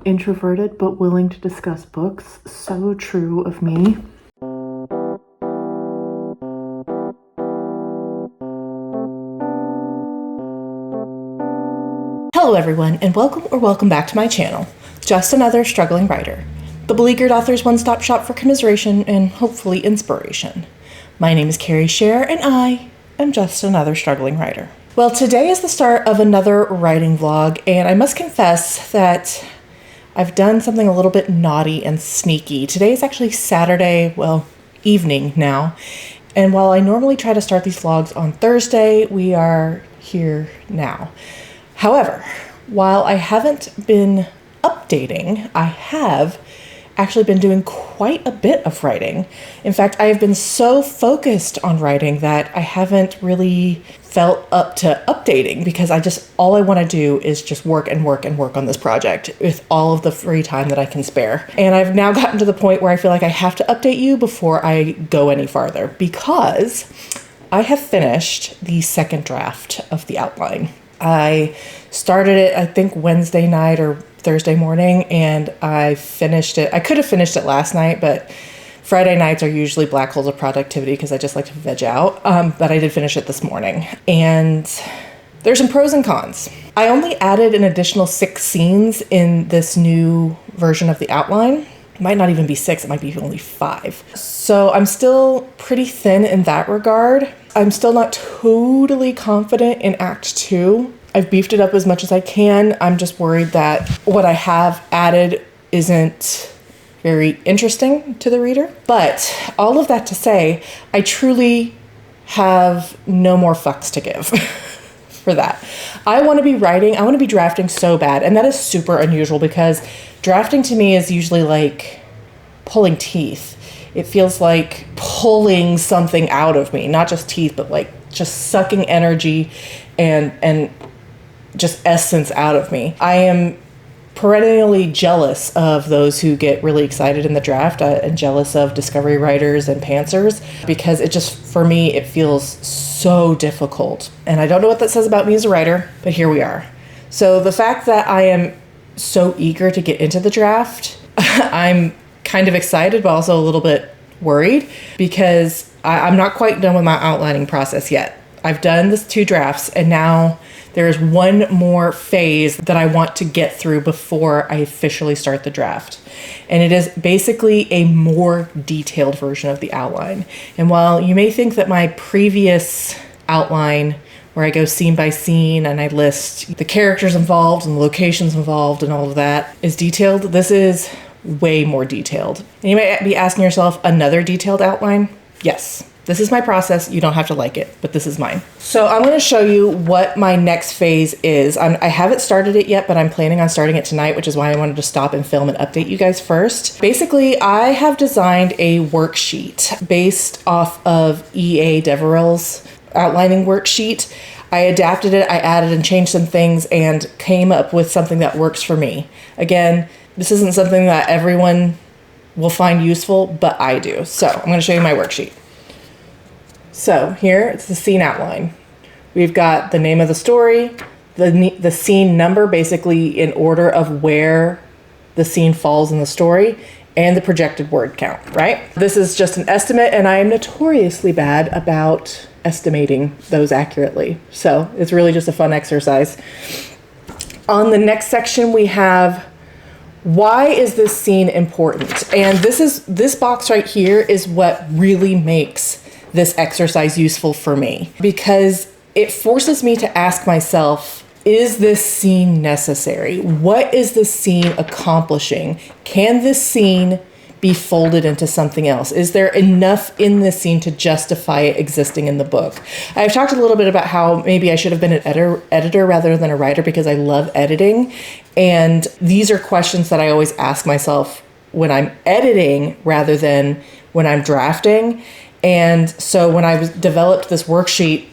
Introverted but willing to discuss books. So true of me. Hello everyone, and welcome back to my channel, Just Another Struggling Writer, the beleaguered author's one-stop shop for commiseration and hopefully inspiration. My name is Carrie Scher, and I am just another struggling writer. Well, today is the start of another writing vlog, and I must confess that I've done something a little bit naughty and sneaky. Today is actually Saturday, well, evening now, and while I normally try to start these vlogs on Thursday, we are here now. However, while I haven't been updating, I have actually been doing quite a bit of writing. In fact, I have been so focused on writing that I haven't really felt up to updating because all I want to do is just work and work and work on this project with all of the free time that I can spare. And I've now gotten to the point where I feel like I have to update you before I go any farther because I have finished the second draft of the outline. I started it, I think, Wednesday night or Thursday morning, and I finished it. I could have finished it last night, but Friday nights are usually black holes of productivity because I just like to veg out. But I did finish it this morning, and there's some pros and cons. I only added an additional 6 scenes in this new version of the outline. It might not even be 6, it might be only 5. So I'm still pretty thin in that regard. I'm still not totally confident in Act 2. I've beefed it up as much as I can. I'm just worried that what I have added isn't very interesting to the reader. But all of that to say, I truly have no more fucks to give for that. I want to be writing, I want to be drafting so bad. And that is super unusual because drafting to me is usually like pulling teeth. It feels like pulling something out of me, not just teeth, but like just sucking energy and just essence out of me. I am perennially jealous of those who get really excited in the draft and jealous of discovery writers and pantsers because it just, for me, it feels so difficult. And I don't know what that says about me as a writer, but here we are. So the fact that I am so eager to get into the draft, I'm kind of excited, but also a little bit worried because I'm not quite done with my outlining process yet. I've done this 2 drafts, and now there's one more phase that I want to get through before I officially start the draft. And it is basically a more detailed version of the outline. And while you may think that my previous outline, where I go scene by scene and I list the characters involved and the locations involved and all of that, is detailed, this is way more detailed. And you might be asking yourself, another detailed outline? Yes. This is my process. You don't have to like it, but this is mine. So I'm going to show you what my next phase is. I haven't started it yet, but I'm planning on starting it tonight, which is why I wanted to stop and film and update you guys first. Basically, I have designed a worksheet based off of E.A. Devereaux's outlining worksheet. I adapted it, I added and changed some things, and came up with something that works for me. Again, this isn't something that everyone will find useful, but I do. So I'm going to show you my worksheet. So here, it's the scene outline. We've got the name of the story, the scene number, basically in order of where the scene falls in the story, and the projected word count, right? This is just an estimate, and I am notoriously bad about estimating those accurately. So it's really just a fun exercise. On the next section, we have, why is this scene important? And this box right here is what really makes this exercise useful for me because it forces me to ask myself, is this scene necessary? What is this scene accomplishing? Can this scene be folded into something else? Is there enough in this scene to justify it existing in the book? I've talked a little bit about how maybe I should have been an editor rather than a writer because I love editing. And these are questions that I always ask myself when I'm editing rather than when I'm drafting. And so when I developed this worksheet,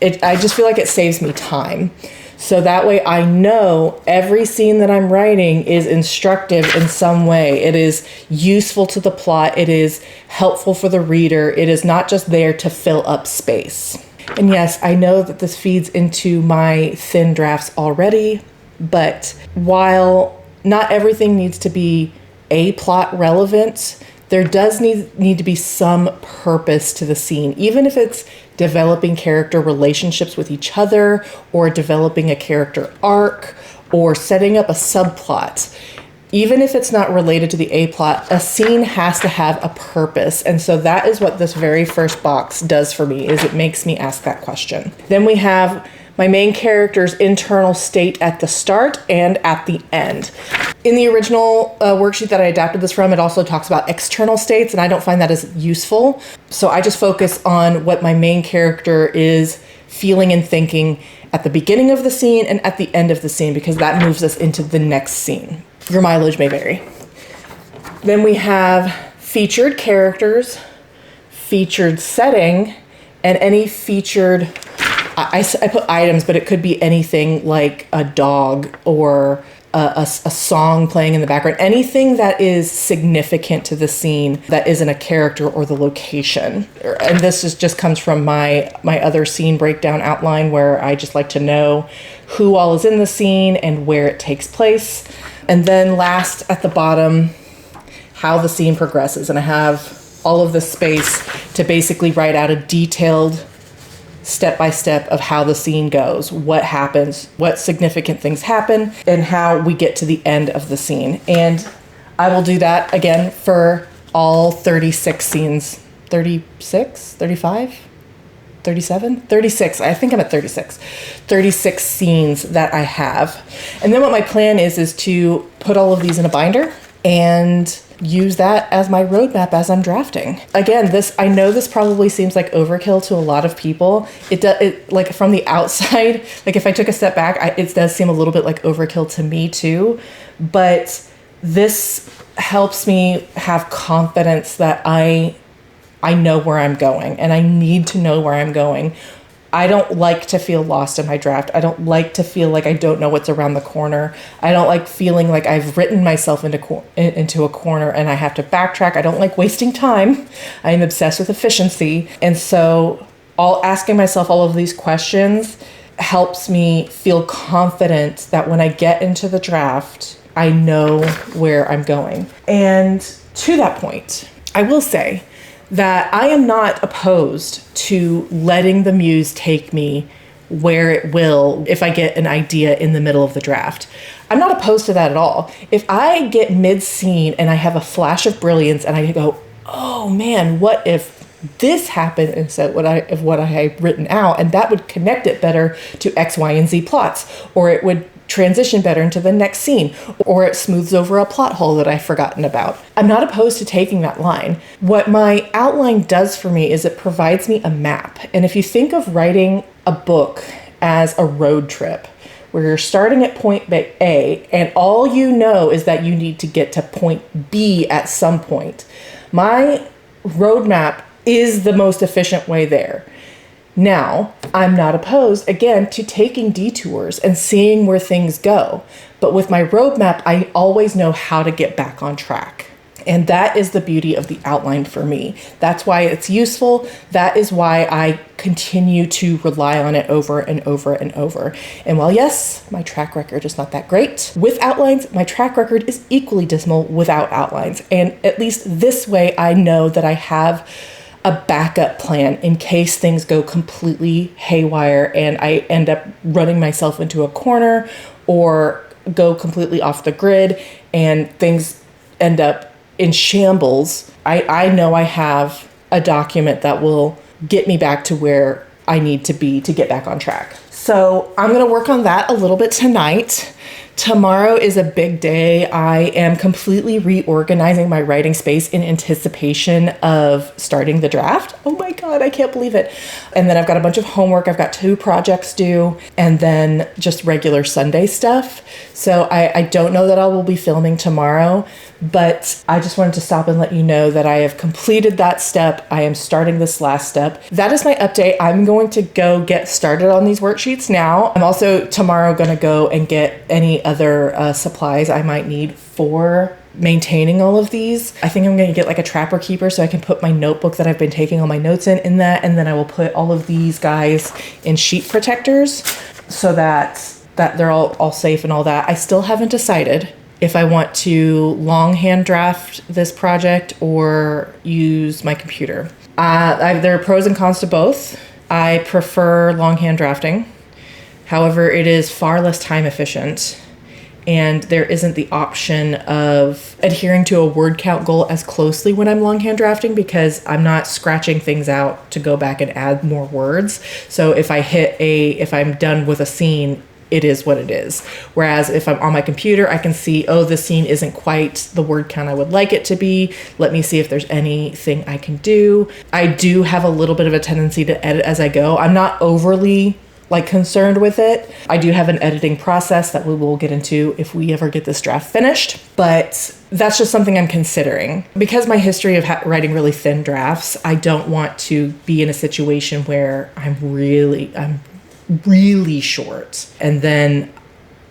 I just feel like it saves me time. So that way I know every scene that I'm writing is instructive in some way. It is useful to the plot. It is helpful for the reader. It is not just there to fill up space. And yes, I know that this feeds into my thin drafts already, but while not everything needs to be a plot relevant. There does need to be some purpose to the scene, even if it's developing character relationships with each other, or developing a character arc, or setting up a subplot. Even if it's not related to the A plot, a scene has to have a purpose. And so that is what this very first box does for me, is it makes me ask that question. Then we have my main character's internal state at the start and at the end. In the original worksheet that I adapted this from, it also talks about external states, and I don't find that as useful. So I just focus on what my main character is feeling and thinking at the beginning of the scene and at the end of the scene, because that moves us into the next scene. Your mileage may vary. Then we have featured characters, featured setting, and any featured, I put items, but it could be anything like a dog or a song playing in the background, anything that is significant to the scene that isn't a character or the location. And this just comes from my other scene breakdown outline, where I just like to know who all is in the scene and where it takes place. And then last at the bottom, how the scene progresses. And I have all of this space to basically write out a detailed step-by-step of how the scene goes, what happens, what significant things happen, and how we get to the end of the scene. And I will do that again for all 36 scenes. 36? 35? 37? 36. I think I'm at 36. 36 scenes that I have. And then what my plan is to put all of these in a binder and use that as my roadmap as I'm drafting. Again, I know this probably seems like overkill to a lot of people. It like from the outside, like if I took a step back, it does seem a little bit like overkill to me too. But this helps me have confidence that I know where I'm going, and I need to know where I'm going. I don't like to feel lost in my draft. I don't like to feel like I don't know what's around the corner. I don't like feeling like I've written myself into a corner and I have to backtrack. I don't like wasting time. I am obsessed with efficiency. And so asking myself all of these questions helps me feel confident that when I get into the draft, I know where I'm going. And to that point, I will say that I am not opposed to letting the muse take me where it will if I get an idea in the middle of the draft. I'm not opposed to that at all. If I get mid-scene and I have a flash of brilliance and I go, oh man, what if this happened instead of what I had written out, and that would connect it better to X, Y, and Z plots, or it would transition better into the next scene, or it smooths over a plot hole that I've forgotten about. I'm not opposed to taking that line. What my outline does for me is it provides me a map. And if you think of writing a book as a road trip, where you're starting at point A, and all you know is that you need to get to point B at some point, my roadmap is the most efficient way there. Now, I'm not opposed, again, to taking detours and seeing where things go. But with my roadmap, I always know how to get back on track. And that is the beauty of the outline for me. That's why it's useful. That is why I continue to rely on it over and over and over. And while yes, my track record is not that great with outlines, my track record is equally dismal without outlines. And at least this way, I know that I have a backup plan in case things go completely haywire and I end up running myself into a corner or go completely off the grid and things end up in shambles. I know I have a document that will get me back to where I need to be to get back on track. So I'm going to work on that a little bit tonight. Tomorrow is a big day. I am completely reorganizing my writing space in anticipation of starting the draft. Oh my God, I can't believe it. And then I've got a bunch of homework. I've got 2 projects due, and then just regular Sunday stuff. So I don't know that I will be filming tomorrow, but I just wanted to stop and let you know that I have completed that step. I am starting this last step. That is my update. I'm going to go get started on these worksheets now. I'm also tomorrow going to go and get any other supplies I might need for maintaining all of these. I think I'm going to get like a trapper keeper so I can put my notebook that I've been taking all my notes in that, and then I will put all of these guys in sheet protectors so that they're all safe and all that. I still haven't decided if I want to longhand draft this project or use my computer. There are pros and cons to both. I prefer longhand drafting. However, it is far less time efficient, and there isn't the option of adhering to a word count goal as closely when I'm longhand drafting because I'm not scratching things out to go back and add more words. So if I'm done with a scene, it is what it is. Whereas if I'm on my computer, I can see, oh, this scene isn't quite the word count I would like it to be. Let me see if there's anything I can do. I do have a little bit of a tendency to edit as I go. I'm not overly concerned with it. I do have an editing process that we will get into if we ever get this draft finished, but that's just something I'm considering. Because my history of writing really thin drafts, I don't want to be in a situation where I'm really short and then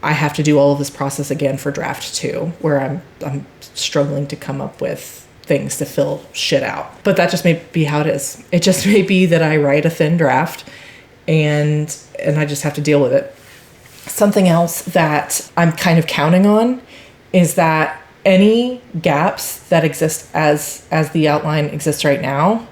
I have to do all of this process again for draft 2 where I'm struggling to come up with things to fill shit out. But that just may be how it is. It just may be that I write a thin draft and I just have to deal with it. Something else that I'm kind of counting on is that any gaps that exist as the outline exists right now,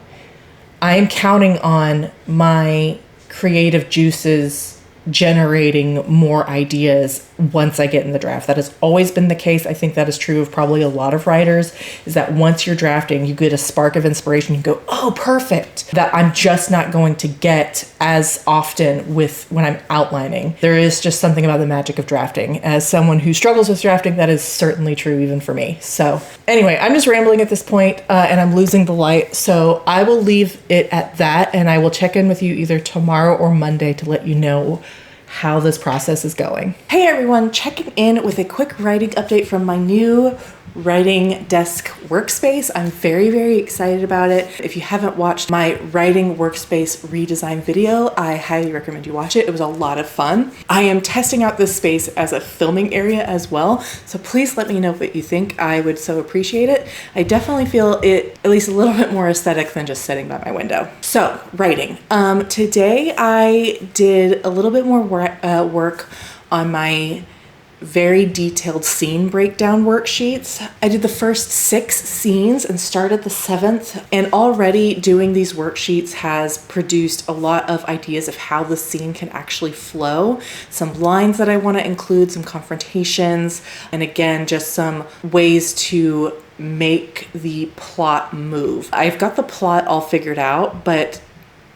I am counting on my creative juices generating more ideas once I get in the draft. That has always been the case. I think that is true of probably a lot of writers, is that once you're drafting, you get a spark of inspiration. You go, oh, perfect. That I'm just not going to get as often with when I'm outlining. There is just something about the magic of drafting. As someone who struggles with drafting, that is certainly true even for me. So anyway, I'm just rambling at this point, and I'm losing the light. So I will leave it at that, and I will check in with you either tomorrow or Monday to let you know how this process is going. Hey everyone, checking in with a quick writing update from my new writing desk workspace. I'm very, very excited about it. If you haven't watched my writing workspace redesign video, I highly recommend you watch it. It was a lot of fun. I am testing out this space as a filming area as well, so please let me know what you think. I would so appreciate it. I definitely feel it at least a little bit more aesthetic than just sitting by my window. So, writing. Today I did a little bit more work on my very detailed scene breakdown worksheets. I did the first 6 scenes and started the 7th, and already doing these worksheets has produced a lot of ideas of how the scene can actually flow, some lines that I want to include, some confrontations, and again, just some ways to make the plot move. I've got the plot all figured out, but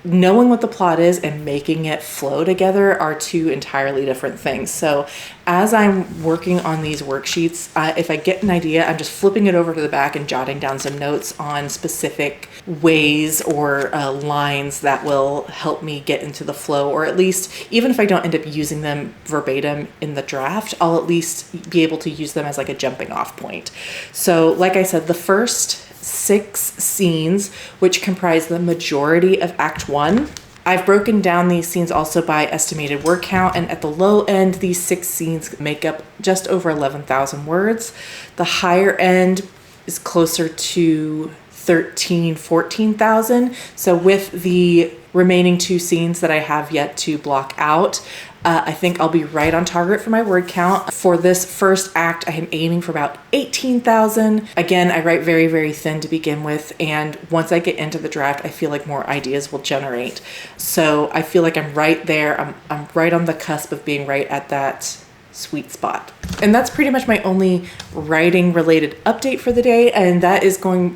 knowing what the plot is and making it flow together are 2 entirely different things. So as I'm working on these worksheets, if I get an idea, I'm just flipping it over to the back and jotting down some notes on specific ways or lines that will help me get into the flow, or at least, even if I don't end up using them verbatim in the draft, I'll at least be able to use them as like a jumping off point. So like I said, the first 6 scenes, which comprise the majority of Act 1. I've broken down these scenes also by estimated word count, and at the low end, these 6 scenes make up just over 11,000 words. The higher end is closer to 14,000. So with the remaining 2 scenes that I have yet to block out, I think I'll be right on target for my word count. For this first act, I am aiming for about 18,000. Again, I write very, very thin to begin with, and once I get into the draft, I feel like more ideas will generate. So I feel like I'm right there. I'm right on the cusp of being right at that sweet spot. And that's pretty much my only writing related update for the day, and that is going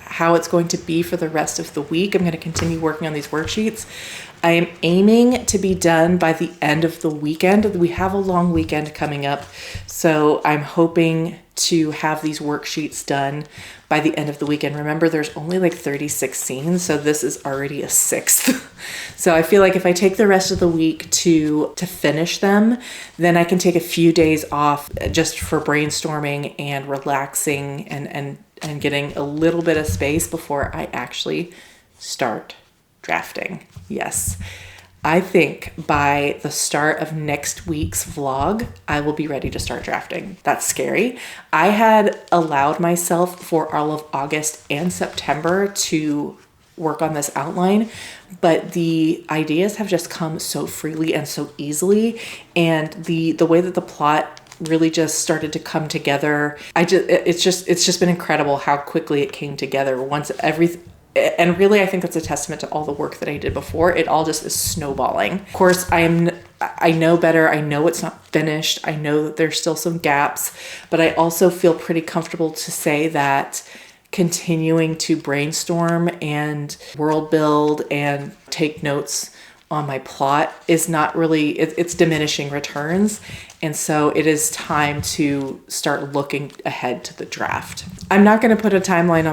how it's going to be for the rest of the week. I'm going to continue working on these worksheets. I am aiming to be done by the end of the weekend. We have a long weekend coming up, so I'm hoping to have these worksheets done by the end of the weekend. Remember, there's only like 36 scenes, so this is already a 6th. So I feel like if I take the rest of the week to finish them, then I can take a few days off just for brainstorming and relaxing and getting a little bit of space before I actually start drafting. Yes, I think by the start of next week's vlog, I will be ready to start drafting. That's scary. I had allowed myself for all of August and September to work on this outline, but the ideas have just come so freely and so easily, and the way that the plot really just started to come together. It's just been incredible how quickly it came together and really I think that's a testament to all the work that I did before. It all just is snowballing. Of course, I know better. I know it's not finished. I know that there's still some gaps, but I also feel pretty comfortable to say that continuing to brainstorm and world build and take notes on my plot is not really, it's diminishing returns. And so it is time to start looking ahead to the draft. I'm not going to put a timeline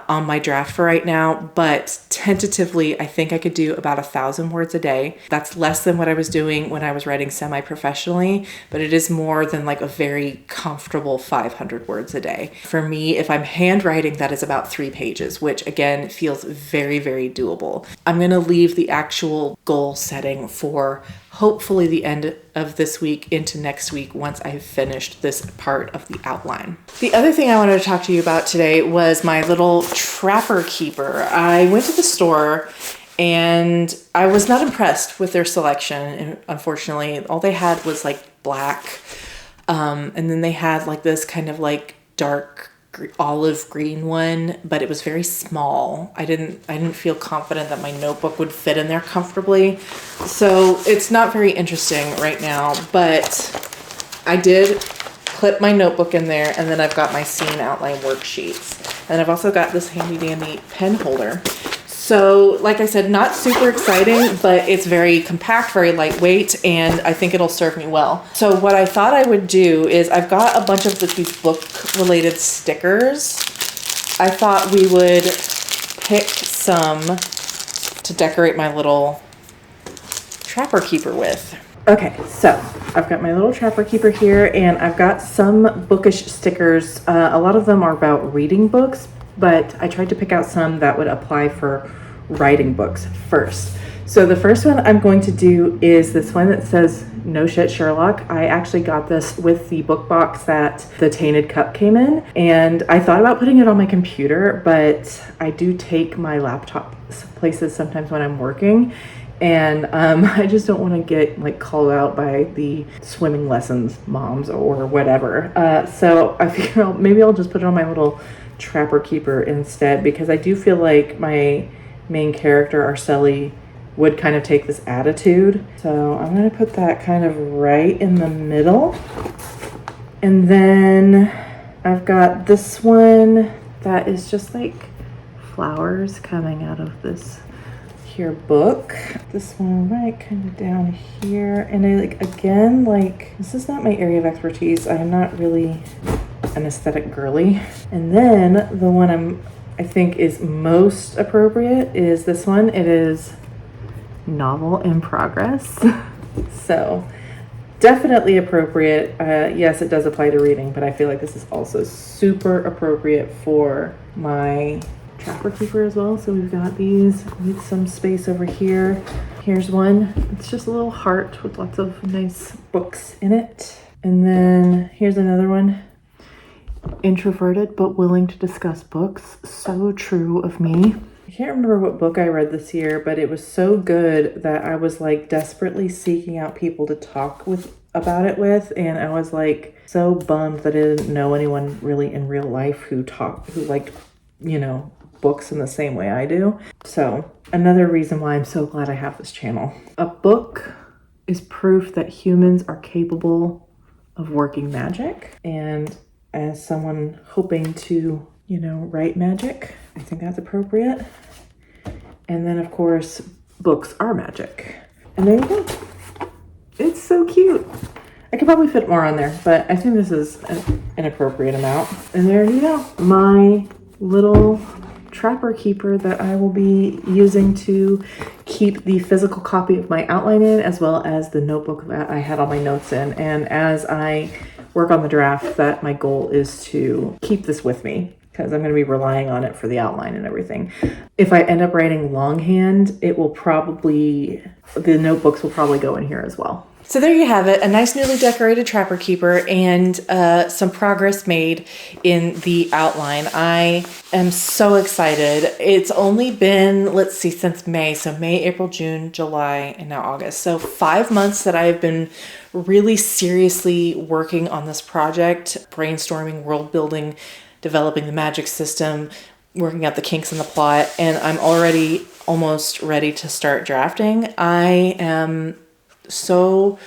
on my draft for right now, but tentatively, I think I could do about 1,000 words a day. That's less than what I was doing when I was writing semi-professionally, but it is more than like a very comfortable 500 words a day. For me, if I'm handwriting, that is about 3 pages, which again feels very, very doable. I'm going to leave the actual goal setting for hopefully the end of this week into next week once I've finished this part of the outline. The other thing I wanted to talk to you about today was my little trapper keeper. I went to the store and I was not impressed with their selection. And unfortunately, all they had was like black. And then they had like this kind of like dark olive green one, but it was very small. I didn't feel confident that my notebook would fit in there comfortably. So it's not very interesting right now, but I did clip my notebook in there, and then I've got my scene outline worksheets. And I've also got this handy dandy pen holder. So like I said, not super exciting, but it's very compact, very lightweight, and I think it'll serve me well. So what I thought I would do is I've got a bunch of these book related stickers. I thought we would pick some to decorate my little trapper keeper with. Okay, so I've got my little trapper keeper here, and I've got some bookish stickers. A lot of them are about reading books, but I tried to pick out some that would apply for writing books first. So the first one I'm going to do is this one that says "No shit, Sherlock." I actually got this with the book box that the Tainted Cup came in, and I thought about putting it on my computer, but I do take my laptop places sometimes when I'm working, and I just don't want to get like called out by the swimming lessons moms or whatever. So I figure maybe I'll just put it on my little trapper keeper instead, because I do feel like my main character Arceli would kind of take this attitude. So I'm going to put that kind of right in the middle. And then I've got this one that is just like flowers coming out of this here book. This one right kind of down here. And I again, this is not my area of expertise. I am not really an aesthetic girly. And then the one I think is most appropriate is this one. It is novel in progress. So definitely appropriate. Yes, it does apply to reading, but I feel like this is also super appropriate for my trapper keeper as well. So we've got these with some space over here. Here's one. It's just a little heart with lots of nice books in it. And then here's another one. Introverted but willing to discuss books. So true of me. I can't remember what book I read this year, but it was so good that I was like desperately seeking out people to talk about it with, and I was like so bummed that I didn't know anyone really in real life who liked, books in the same way I do. So another reason why I'm so glad I have this channel. A book is proof that humans are capable of working magic, and as someone hoping to, write magic, I think that's appropriate. And then, of course, books are magic. And there you go. It's so cute. I could probably fit more on there, but I think this is an appropriate amount. And there you go. My little trapper keeper that I will be using to keep the physical copy of my outline in, as well as the notebook that I had all my notes in. And as I work on the draft, that my goal is to keep this with me, because I'm going to be relying on it for the outline and everything. If I end up writing longhand, the notebooks will probably go in here as well. So there you have it, a nice newly decorated Trapper Keeper and some progress made in the outline. I am so excited. It's only been, let's see, since May. So May, April, June, July, and now August. So 5 months that I've been really seriously working on this project, brainstorming, world building, developing the magic system, working out the kinks in the plot, and I'm already almost ready to start drafting. I am so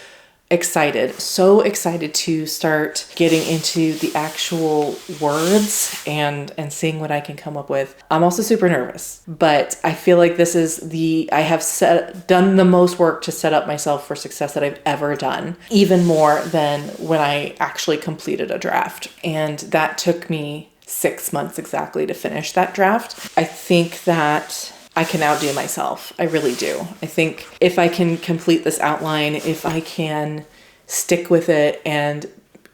excited to start getting into the actual words and seeing what I can come up with. I'm also super nervous, but I feel like this is I have done the most work to set up myself for success that I've ever done, even more than when I actually completed a draft. And that took me 6 months exactly to finish that draft. I think that I can outdo myself. I really do. I think if I can complete this outline, if I can stick with it and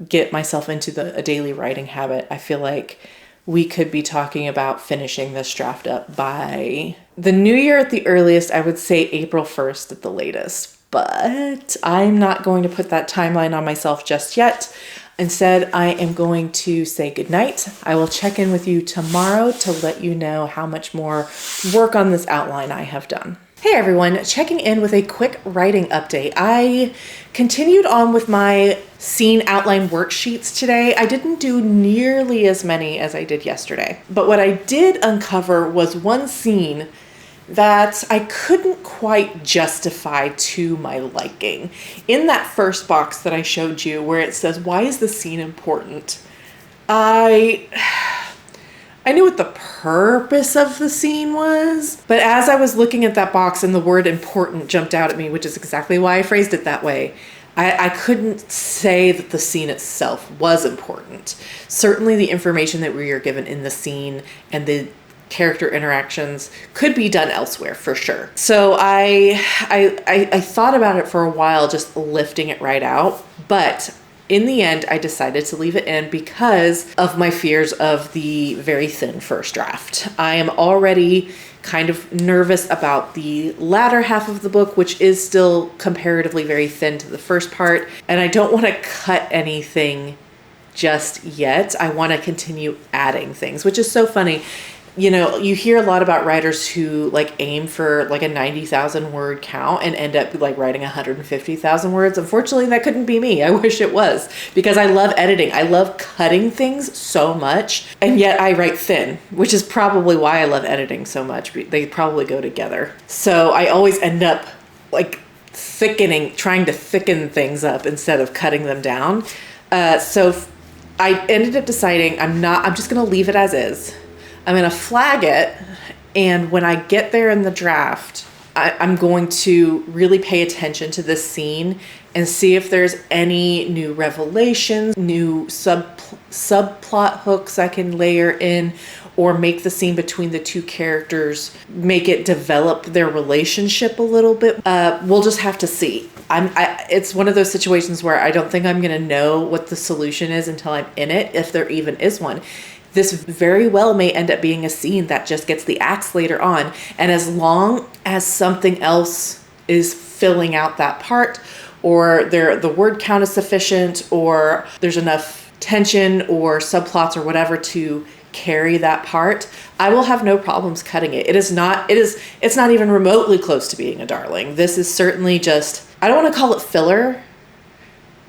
get myself into a daily writing habit, I feel like we could be talking about finishing this draft up by the new year at the earliest. I would say April 1st at the latest, but I'm not going to put that timeline on myself just yet. Instead, I am going to say goodnight. I will check in with you tomorrow to let you know how much more work on this outline I have done. Hey everyone, checking in with a quick writing update. I continued on with my scene outline worksheets today. I didn't do nearly as many as I did yesterday, but what I did uncover was one scene that I couldn't quite justify to my liking. In that first box that I showed you where it says, why is the scene important? I knew what the purpose of the scene was, but as I was looking at that box and the word important jumped out at me, which is exactly why I phrased it that way, I couldn't say that the scene itself was important. Certainly the information that we are given in the scene and the character interactions could be done elsewhere for sure. So I thought about it for a while, just lifting it right out, but in the end, I decided to leave it in because of my fears of the very thin first draft. I am already kind of nervous about the latter half of the book, which is still comparatively very thin to the first part, and I don't want to cut anything just yet. I want to continue adding things, which is so funny. You know, you hear a lot about writers who like aim for like a 90,000 word count and end up like writing 150,000 words. Unfortunately, that couldn't be me. I wish it was, because I love editing. I love cutting things so much, and yet I write thin, which is probably why I love editing so much. They probably go together. So I always end up like trying to thicken things up instead of cutting them down. So I ended up deciding I'm just going to leave it as is. I'm going to flag it, and when I get there in the draft, I'm going to really pay attention to this scene and see if there's any new revelations, new subplot hooks I can layer in, or make the scene between the two characters, make it develop their relationship a little bit. We'll just have to see. It's one of those situations where I don't think I'm going to know what the solution is until I'm in it, if there even is one. This very well may end up being a scene that just gets the axe later on. And as long as something else is filling out that part, or the word count is sufficient, or there's enough tension or subplots or whatever to carry that part, I will have no problems cutting it. It's not even remotely close to being a darling. This is certainly just, I don't want to call it filler,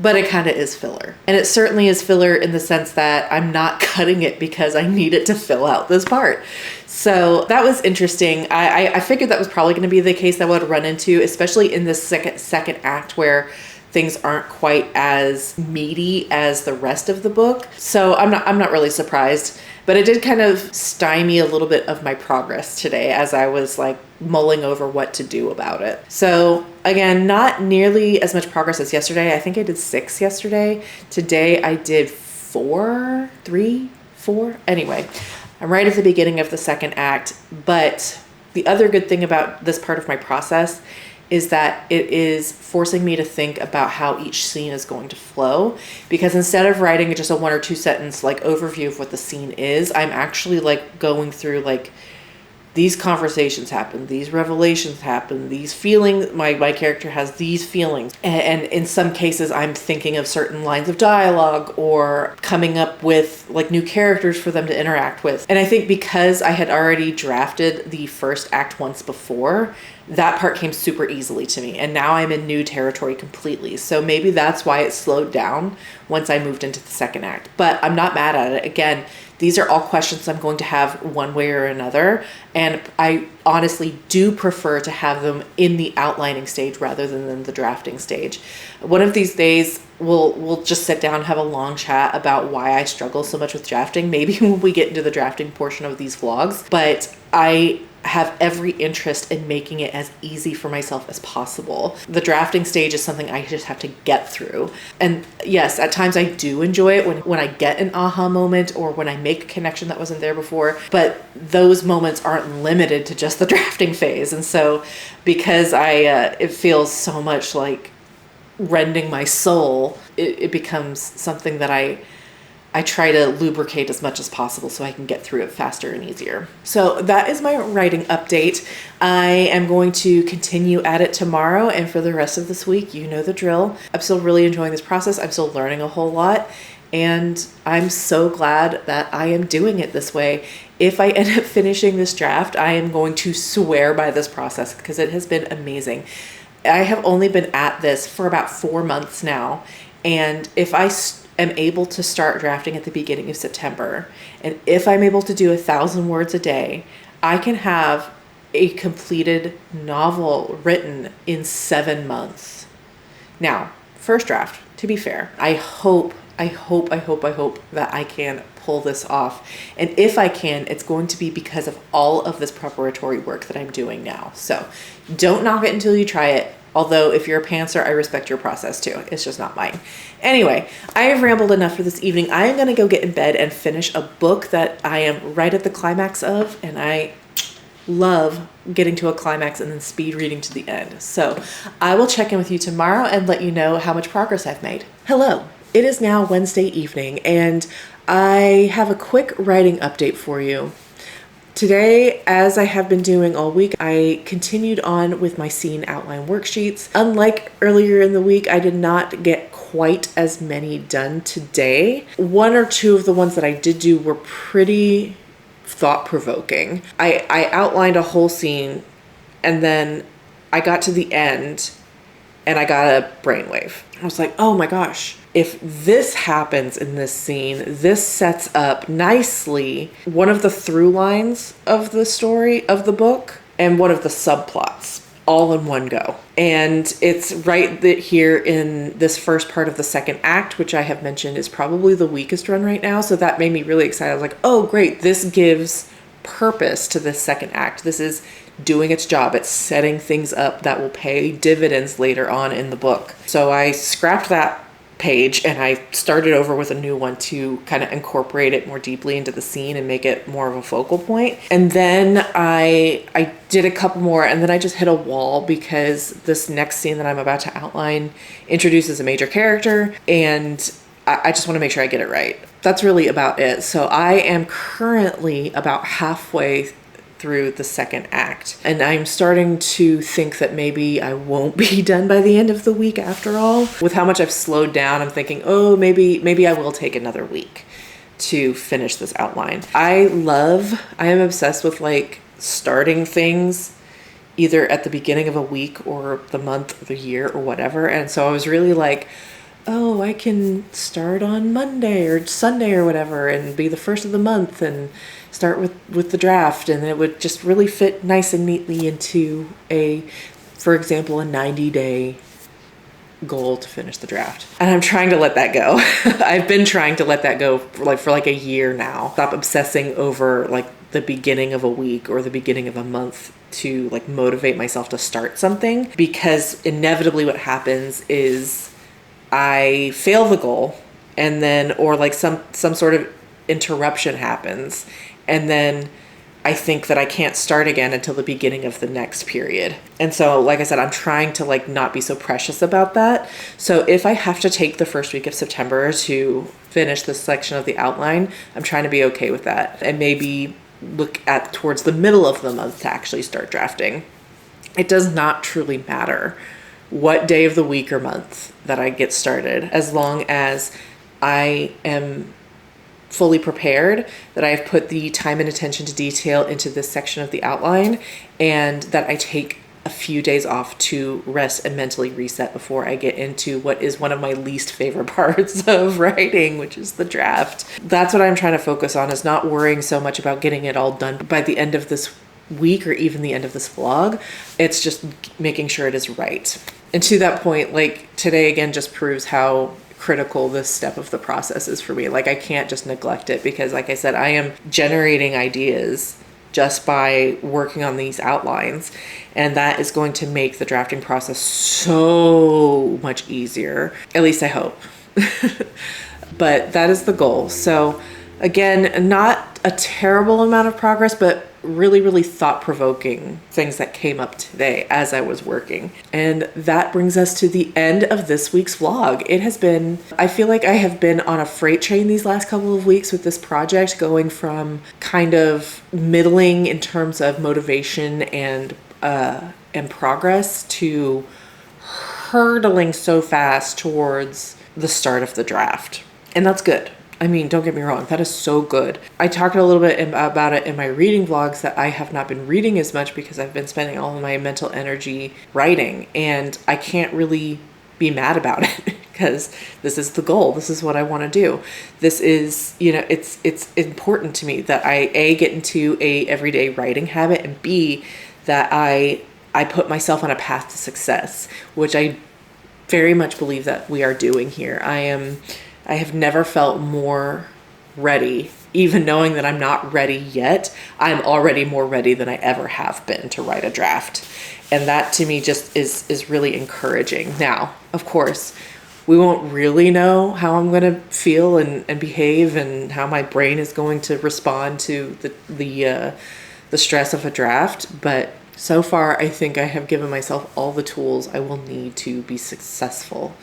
but it kind of is filler. And it certainly is filler in the sense that I'm not cutting it because I need it to fill out this part. So that was interesting. I figured that was probably going to be the case that I would run into, especially in this second act where things aren't quite as meaty as the rest of the book. So I'm not really surprised, but it did kind of stymie a little bit of my progress today as I was like mulling over what to do about it. So again, not nearly as much progress as yesterday. I think I did 6 yesterday. Today I did 4. Anyway, I'm right at the beginning of the second act, but the other good thing about this part of my process is that it is forcing me to think about how each scene is going to flow, because instead of writing just a 1 or 2 sentence like overview of what the scene is, I'm actually like going through like these conversations happen, these revelations happen, these feelings, my character has these feelings. And in some cases, I'm thinking of certain lines of dialogue or coming up with like new characters for them to interact with. And I think because I had already drafted the first act once before, that part came super easily to me. And now I'm in new territory completely. So maybe that's why it slowed down once I moved into the second act. But I'm not mad at it. Again, these are all questions I'm going to have one way or another. And I honestly do prefer to have them in the outlining stage rather than in the drafting stage. One of these days, we'll just sit down and have a long chat about why I struggle so much with drafting. Maybe when we get into the drafting portion of these vlogs. But I have every interest in making it as easy for myself as possible. The drafting stage is something I just have to get through. And yes, at times I do enjoy it when I get an aha moment or when I make a connection that wasn't there before, but those moments aren't limited to just the drafting phase. And so because it feels so much like rending my soul, it becomes something that I try to lubricate as much as possible so I can get through it faster and easier. So that is my writing update. I am going to continue at it tomorrow and for the rest of this week. You know the drill. I'm still really enjoying this process. I'm still learning a whole lot. And I'm so glad that I am doing it this way. If I end up finishing this draft, I am going to swear by this process because it has been amazing. I have only been at this for about 4 months now. And if I am able to start drafting at the beginning of September, and if I'm able to do 1,000 words a day, I can have a completed novel written in 7 months. Now, first draft, to be fair, I hope that I can pull this off. And if I can, it's going to be because of all of this preparatory work that I'm doing now. So don't knock it until you try it. Although if you're a pantser, I respect your process too. It's just not mine. Anyway, I have rambled enough for this evening. I am going to go get in bed and finish a book that I am right at the climax of. And I love getting to a climax and then speed reading to the end. So I will check in with you tomorrow and let you know how much progress I've made. Hello. It is now Wednesday evening and I have a quick writing update for you. Today, as I have been doing all week, I continued on with my scene outline worksheets. Unlike earlier in the week, I did not get quite as many done today. 1 or 2 of the ones that I did do were pretty thought-provoking. I outlined a whole scene and then I got to the end and I got a brainwave. I was like, oh my gosh. If this happens in this scene, this sets up nicely one of the through lines of the story of the book and one of the subplots all in one go. And it's right here in this first part of the second act, which I have mentioned is probably the weakest run right now. So that made me really excited. I was like, oh great, this gives purpose to this second act. This is doing its job. It's setting things up that will pay dividends later on in the book. So I scrapped that page and I started over with a new one to kind of incorporate it more deeply into the scene and make it more of a focal point. And then I did a couple more and then I just hit a wall because this next scene that I'm about to outline introduces a major character and I just want to make sure I get it right. That's really about it. So I am currently about halfway through the second act. And I'm starting to think that maybe I won't be done by the end of the week after all. With how much I've slowed down, I'm thinking, oh, maybe I will take another week to finish this outline. I am obsessed with like starting things either at the beginning of a week or the month or the year or whatever. And so I was really like, oh, I can start on Monday or Sunday or whatever and be the first of the month and start with the draft, and it would just really fit nice and neatly into for example, a 90-day goal to finish the draft. And I'm trying to let that go. I've been trying to let that go for a year now. Stop obsessing over like the beginning of a week or the beginning of a month to like motivate myself to start something, because inevitably what happens is I fail the goal and then, or like some sort of interruption happens. And then I think that I can't start again until the beginning of the next period. And so, like I said, I'm trying to like not be so precious about that. So if I have to take the first week of September to finish this section of the outline, I'm trying to be okay with that. And maybe look at towards the middle of the month to actually start drafting. It does not truly matter what day of the week or month that I get started, as long as I am fully prepared, that I've put the time and attention to detail into this section of the outline, and that I take a few days off to rest and mentally reset before I get into what is one of my least favorite parts of writing, which is the draft. That's what I'm trying to focus on, is not worrying so much about getting it all done by the end of this week or even the end of this vlog. It's just making sure it is right. And to that point, like today again just proves how critical this step of the process is for me. Like I can't just neglect it, because like I said, I am generating ideas just by working on these outlines, and that is going to make the drafting process so much easier. At least I hope. But that is the goal. So again, not a terrible amount of progress, but really, really thought-provoking things that came up today as I was working. And that brings us to the end of this week's vlog. It has been, I feel like I have been on a freight train these last couple of weeks with this project, going from kind of middling in terms of motivation and progress to hurtling so fast towards the start of the draft. And that's good. I mean, don't get me wrong, that is so good. I talked a little bit about it in my reading vlogs, that I have not been reading as much because I've been spending all of my mental energy writing, and I can't really be mad about it because this is the goal. This is what I want to do. This is, you know, it's important to me that I A, get into a everyday writing habit, and B, that I put myself on a path to success, which I very much believe that we are doing here. I have never felt more ready, even knowing that I'm not ready yet. I'm already more ready than I ever have been to write a draft. And that to me just is really encouraging. Now, of course, we won't really know how I'm going to feel and behave, and how my brain is going to respond to the stress of a draft. But so far, I think I have given myself all the tools I will need to be successful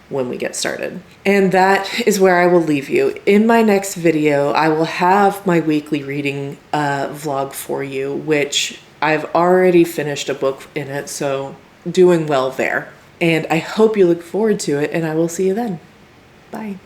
when we get started. And that is where I will leave you. In my next video, I will have my weekly reading vlog for you, which I've already finished a book in it, so doing well there. And I hope you look forward to it, and I will see you then. Bye.